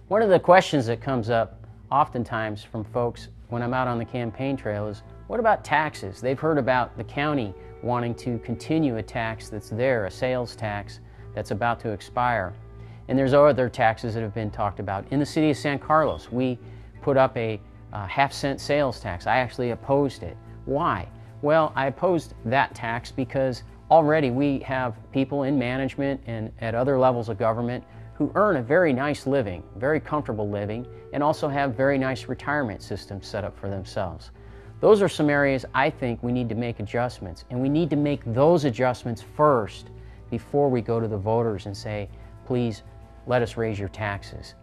One of the questions that comes up oftentimes from folks when I'm out on the campaign trail is, what about taxes? They've heard about the county wanting to continue a tax that's there, a sales tax that's about to expire. And there's other taxes that have been talked about. In the city of San Carlos, we put up a half-cent sales tax. I actually opposed it. Why? Well, I opposed that tax because already we have people in management and at other levels of government who earn a very nice living, very comfortable living, and also have very nice retirement systems set up for themselves. Those are some areas I think we need to make adjustments, and we need to make those adjustments first before we go to the voters and say, please let us raise your taxes.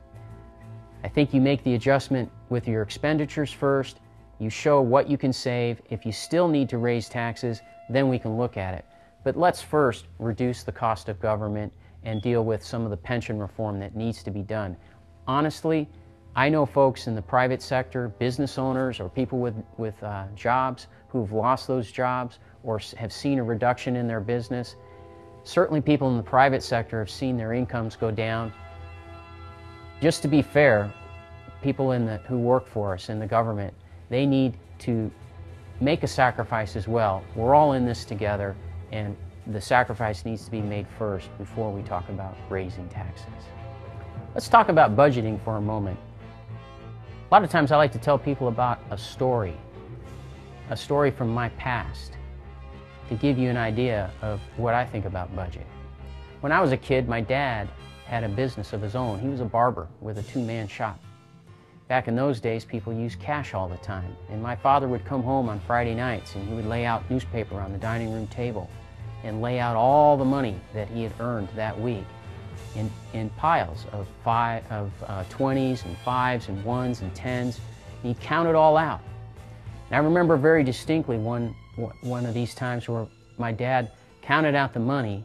I think you make the adjustment with your expenditures first, you show what you can save. If you still need to raise taxes, then we can look at it. But let's first reduce the cost of government and deal with some of the pension reform that needs to be done. Honestly, I know folks in the private sector, business owners or people with jobs who've lost those jobs or have seen a reduction in their business. Certainly people in the private sector have seen their incomes go down. Just to be fair, people who work for us in the government, they need to make a sacrifice as well. We're all in this together, and the sacrifice needs to be made first before we talk about raising taxes. Let's talk about budgeting for a moment. A lot of times I like to tell people about a story from my past to give you an idea of what I think about budget. When I was a kid, my dad had a business of his own. He was a barber with a two-man shop. Back in those days, people used cash all the time, and my father would come home on Friday nights and he would lay out newspaper on the dining room table and lay out all the money that he had earned that week in piles of 20s and 5s and 1s and 10s. And he'd count it all out. And I remember very distinctly one of these times where my dad counted out the money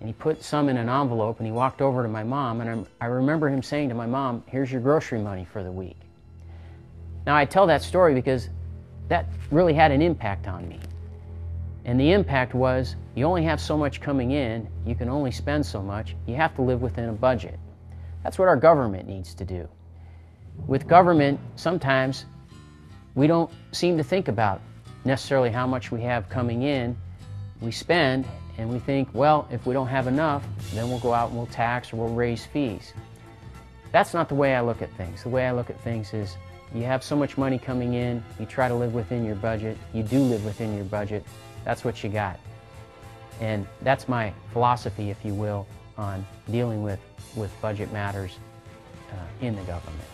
and he put some in an envelope and he walked over to my mom, and I remember him saying to my mom, "Here's your grocery money for the week." Now I tell that story because that really had an impact on me. And the impact was, you only have so much coming in, you can only spend so much, you have to live within a budget. That's what our government needs to do. With government, sometimes we don't seem to think about necessarily how much we have coming in. We spend and we think, well, if we don't have enough, then we'll go out and we'll tax or we'll raise fees. That's not the way I look at things. The way I look at things is, you have so much money coming in, you try to live within your budget, you do live within your budget, that's what you got. And that's my philosophy, if you will, on dealing with budget matters in the government.